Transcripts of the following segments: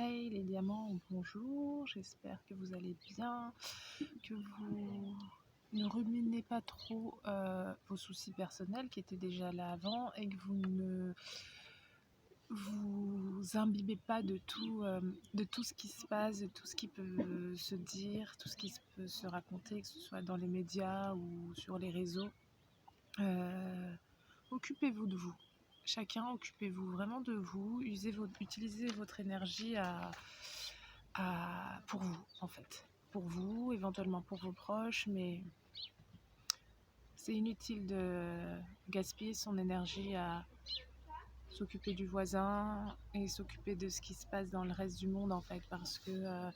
Hey les diamants, bonjour, j'espère que vous allez bien, que vous ne ruminez pas trop vos soucis personnels qui étaient déjà là avant et que vous ne vous imbibez pas de tout ce qui se passe, de tout ce qui peut se dire, tout ce qui peut se raconter, que ce soit dans les médias ou sur les réseaux. Occupez-vous de vous. Chacun, occupez-vous vraiment de vous, utilisez votre énergie pour vous, en fait. Pour vous, éventuellement pour vos proches, mais c'est inutile de gaspiller son énergie à s'occuper du voisin et s'occuper de ce qui se passe dans le reste du monde, en fait, parce que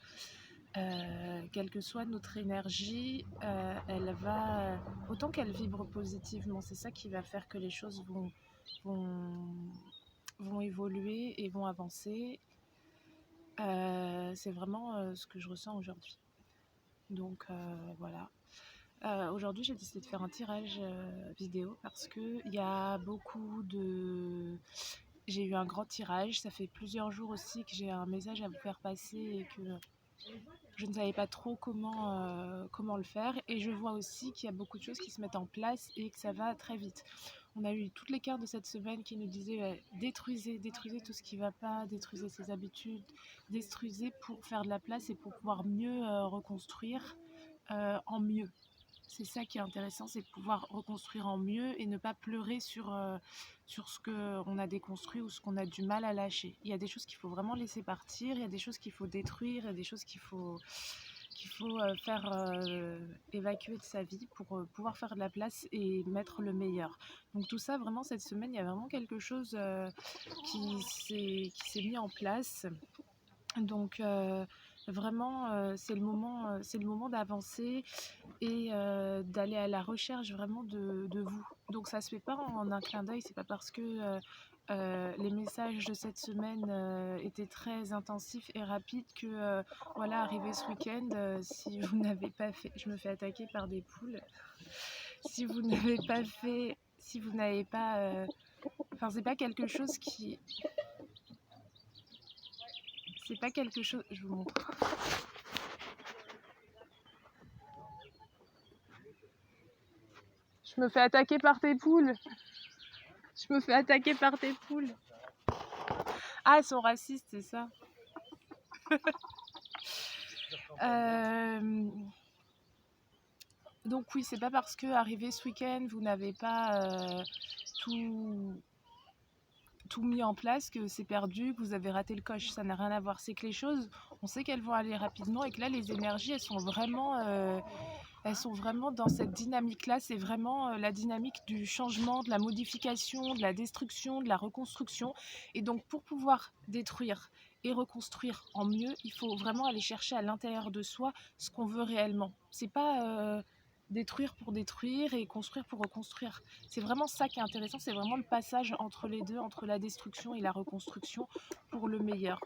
quelle que soit notre énergie, elle va, autant qu'elle vibre positivement, c'est ça qui va faire que les choses vont, vont évoluer et vont avancer. C'est vraiment ce que je ressens aujourd'hui. Donc voilà. Aujourd'hui, j'ai décidé de faire un tirage vidéo parce que il y a beaucoup de... J'ai eu un grand tirage. Ça fait plusieurs jours aussi que j'ai un message à vous faire passer et que je ne savais pas trop comment le faire. Et je vois aussi qu'il y a beaucoup de choses qui se mettent en place et que ça va très vite. On a eu toutes les cartes de cette semaine qui nous disaient détruisez tout ce qui ne va pas, détruisez ses habitudes, détruisez pour faire de la place et pour pouvoir mieux reconstruire en mieux. C'est ça qui est intéressant, c'est de pouvoir reconstruire en mieux et ne pas pleurer sur ce qu'on a déconstruit ou ce qu'on a du mal à lâcher. Il y a des choses qu'il faut vraiment laisser partir, il y a des choses qu'il faut détruire, il y a des choses qu'il faut faire évacuer de sa vie pour pouvoir faire de la place et mettre le meilleur. Donc tout ça, vraiment, cette semaine, il y a vraiment quelque chose qui s'est mis en place. Donc vraiment, c'est le moment d'avancer et d'aller à la recherche vraiment de vous. Donc ça se fait pas en un clin d'œil, c'est pas parce que les messages de cette semaine étaient très intensifs et rapides que voilà, arrivé ce week-end, si vous n'avez pas fait, je me fais attaquer par des poules, si vous n'avez pas fait, si vous n'avez pas, enfin c'est pas quelque chose qui, c'est pas quelque chose, je vous montre. Je me fais attaquer par tes poules. Je me fais attaquer par tes poules. Ah, elles sont racistes, c'est ça. Donc oui, c'est pas parce que arrivé ce week-end, vous n'avez pas tout mis en place que c'est perdu, que vous avez raté le coche. Ça n'a rien à voir. C'est que les choses, on sait qu'elles vont aller rapidement et que là, les énergies, elles sont vraiment dans cette dynamique-là. C'est vraiment la dynamique du changement, de la modification, de la destruction, de la reconstruction. Et donc, pour pouvoir détruire et reconstruire en mieux, il faut vraiment aller chercher à l'intérieur de soi ce qu'on veut réellement. C'est pas détruire pour détruire et construire pour reconstruire. C'est vraiment ça qui est intéressant, c'est vraiment le passage entre les deux, entre la destruction et la reconstruction pour le meilleur.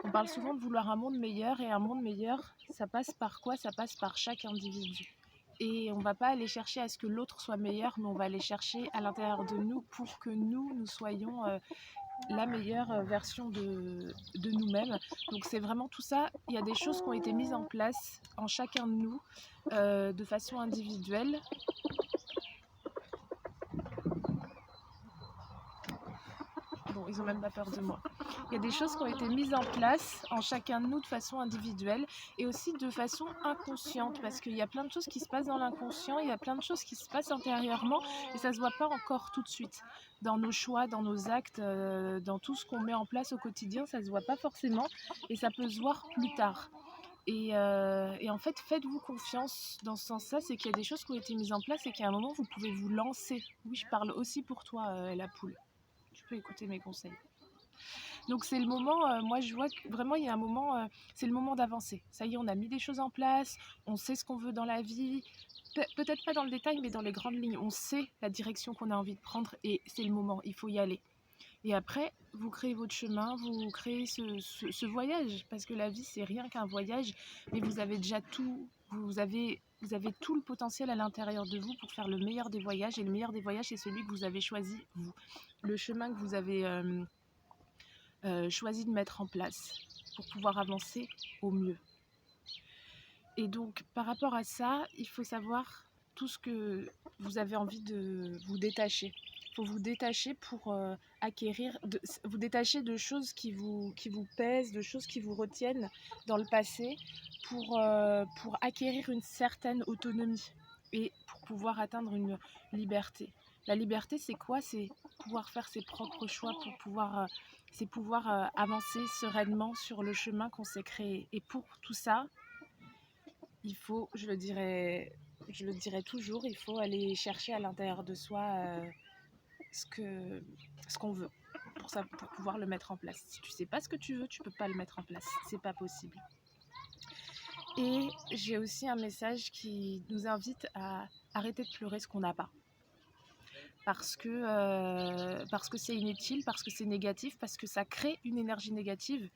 On parle souvent de vouloir un monde meilleur et un monde meilleur, ça passe par quoi? Ça passe par chaque individu. Et on ne va pas aller chercher à ce que l'autre soit meilleur, mais on va aller chercher à l'intérieur de nous pour que nous soyons la meilleure version de nous-mêmes. Donc c'est vraiment tout ça. Il y a des choses qui ont été mises en place en chacun de nous de façon individuelle. Bon, ils ont même pas peur de moi. Il y a des choses qui ont été mises en place en chacun de nous de façon individuelle et aussi de façon inconsciente parce qu'il y a plein de choses qui se passent dans l'inconscient, il y a plein de choses qui se passent intérieurement et ça se voit pas encore tout de suite. Dans nos choix, dans nos actes, dans tout ce qu'on met en place au quotidien, ça se voit pas forcément et ça peut se voir plus tard. Et en fait, faites-vous confiance dans ce sens-là, c'est qu'il y a des choses qui ont été mises en place et qu'à un moment, vous pouvez vous lancer. Oui, je parle aussi pour toi, la poule. Tu peux écouter mes conseils. Donc c'est le moment, moi je vois que vraiment il y a un moment, c'est le moment d'avancer. Ça y est, on a mis des choses en place, on sait ce qu'on veut dans la vie, peut-être pas dans le détail, mais dans les grandes lignes. On sait la direction qu'on a envie de prendre et c'est le moment, il faut y aller. Et après, vous créez votre chemin, vous créez ce voyage, parce que la vie c'est rien qu'un voyage, mais vous avez déjà tout, vous avez tout le potentiel à l'intérieur de vous pour faire le meilleur des voyages, et le meilleur des voyages c'est celui que vous avez choisi, vous. Le chemin que vous avez choisi de mettre en place pour pouvoir avancer au mieux. Et donc par rapport à ça, il faut savoir tout ce que vous avez envie de vous détacher. Il faut vous détacher pour vous détacher de choses qui vous pèsent, de choses qui vous retiennent dans le passé pour acquérir une certaine autonomie et pour pouvoir atteindre une liberté. La liberté, c'est quoi? C'est pouvoir faire ses propres choix, c'est pouvoir avancer sereinement sur le chemin qu'on s'est créé. Et pour tout ça, il faut, je le dirai toujours, il faut aller chercher à l'intérieur de soi ce qu'on veut pour pouvoir le mettre en place. Si tu sais pas ce que tu veux, tu peux pas le mettre en place. C'est pas possible. Et j'ai aussi un message qui nous invite à arrêter de pleurer ce qu'on n'a pas. Parce que c'est inutile, parce que c'est négatif, parce que ça crée une énergie négative.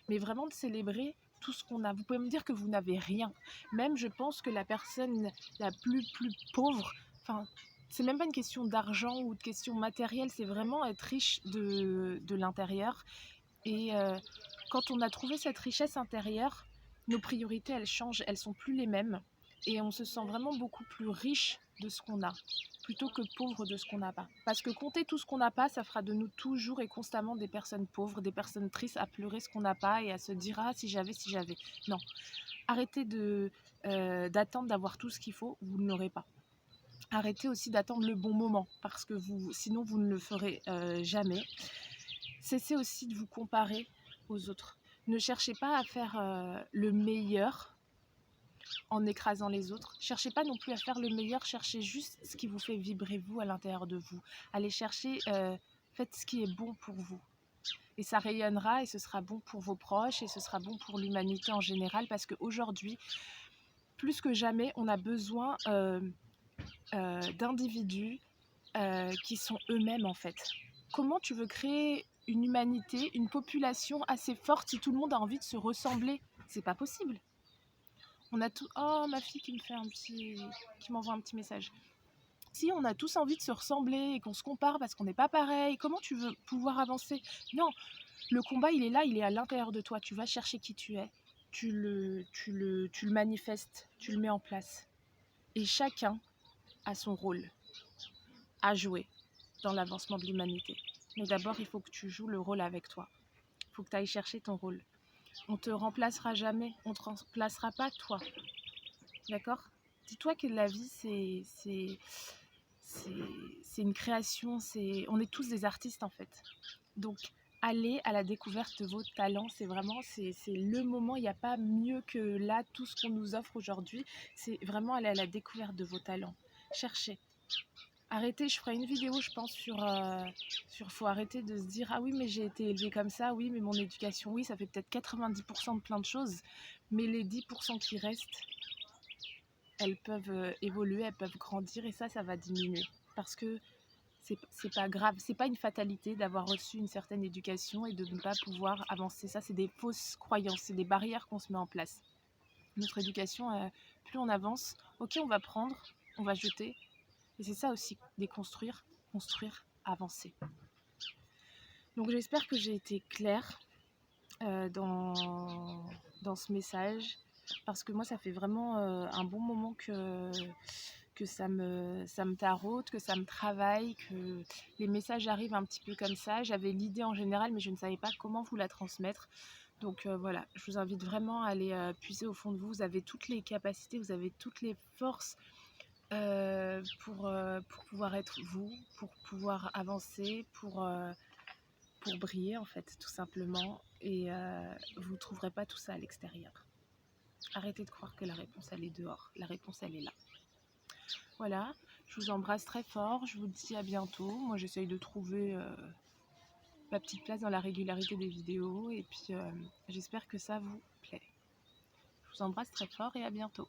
Mais vraiment de célébrer tout ce qu'on a. Vous pouvez me dire que vous n'avez rien. Même je pense que la personne la plus pauvre, enfin, c'est même pas une question d'argent ou de question matérielle, c'est vraiment être riche de l'intérieur. Et quand on a trouvé cette richesse intérieure, nos priorités, elles changent, elles sont plus les mêmes. Et on se sent vraiment beaucoup plus riche de ce qu'on a, plutôt que pauvre de ce qu'on n'a pas. Parce que compter tout ce qu'on n'a pas, ça fera de nous toujours et constamment des personnes pauvres, des personnes tristes à pleurer ce qu'on n'a pas et à se dire « Ah, si j'avais, si j'avais ». Non, arrêtez d'attendre d'avoir tout ce qu'il faut, vous ne l'aurez pas. Arrêtez aussi d'attendre le bon moment, parce que sinon vous ne le ferez jamais. Cessez aussi de vous comparer aux autres. Ne cherchez pas à faire le meilleur en écrasant les autres. Cherchez pas non plus à faire le meilleur, cherchez juste ce qui vous fait vibrer vous à l'intérieur de vous. Allez chercher, faites ce qui est bon pour vous. Et ça rayonnera et ce sera bon pour vos proches et ce sera bon pour l'humanité en général parce qu'aujourd'hui, plus que jamais, on a besoin d'individus qui sont eux-mêmes en fait. Comment tu veux créer une humanité, une population assez forte si tout le monde a envie de se ressembler? C'est pas possible. On a tout. Oh, ma fille qui m'envoie un petit message. Si on a tous envie de se ressembler et qu'on se compare parce qu'on n'est pas pareil, comment tu veux pouvoir avancer? Non, le combat il est là, il est à l'intérieur de toi. Tu vas chercher qui tu es, tu le manifestes, tu le mets en place. Et chacun a son rôle à jouer dans l'avancement de l'humanité. Mais d'abord, il faut que tu joues le rôle avec toi. Il faut que tu ailles chercher ton rôle. On te remplacera jamais, on te remplacera pas toi. D'accord? Dis-toi que la vie, c'est une création, on est tous des artistes en fait. Donc, allez à la découverte de vos talents, c'est le moment, il n'y a pas mieux que là, tout ce qu'on nous offre aujourd'hui, c'est vraiment aller à la découverte de vos talents. Cherchez. Arrêtez, je ferai une vidéo, je pense, sur faut arrêter de se dire ah oui mais j'ai été élevée comme ça, oui mais mon éducation, oui ça fait peut-être 90% de plein de choses, mais les 10% qui restent, elles peuvent évoluer, elles peuvent grandir et ça va diminuer parce que c'est pas grave, c'est pas une fatalité d'avoir reçu une certaine éducation et de ne pas pouvoir avancer. Ça c'est des fausses croyances, c'est des barrières qu'on se met en place. Notre éducation, plus on avance, ok on va prendre, on va jeter. Et c'est ça aussi, déconstruire, construire, avancer. Donc j'espère que j'ai été claire dans ce message, parce que moi ça fait vraiment un bon moment que ça me taraude, que ça me travaille, que les messages arrivent un petit peu comme ça. J'avais l'idée en général, mais je ne savais pas comment vous la transmettre. Donc voilà, je vous invite vraiment à aller puiser au fond de vous. Vous avez toutes les capacités, vous avez toutes les forces pour pouvoir être vous, pour pouvoir avancer, pour briller en fait, tout simplement. Et vous ne trouverez pas tout ça à l'extérieur. Arrêtez de croire que la réponse elle est dehors, la réponse elle est là. Voilà, je vous embrasse très fort, je vous dis à bientôt. Moi j'essaye de trouver ma petite place dans la régularité des vidéos et puis j'espère que ça vous plaît. Je vous embrasse très fort et à bientôt.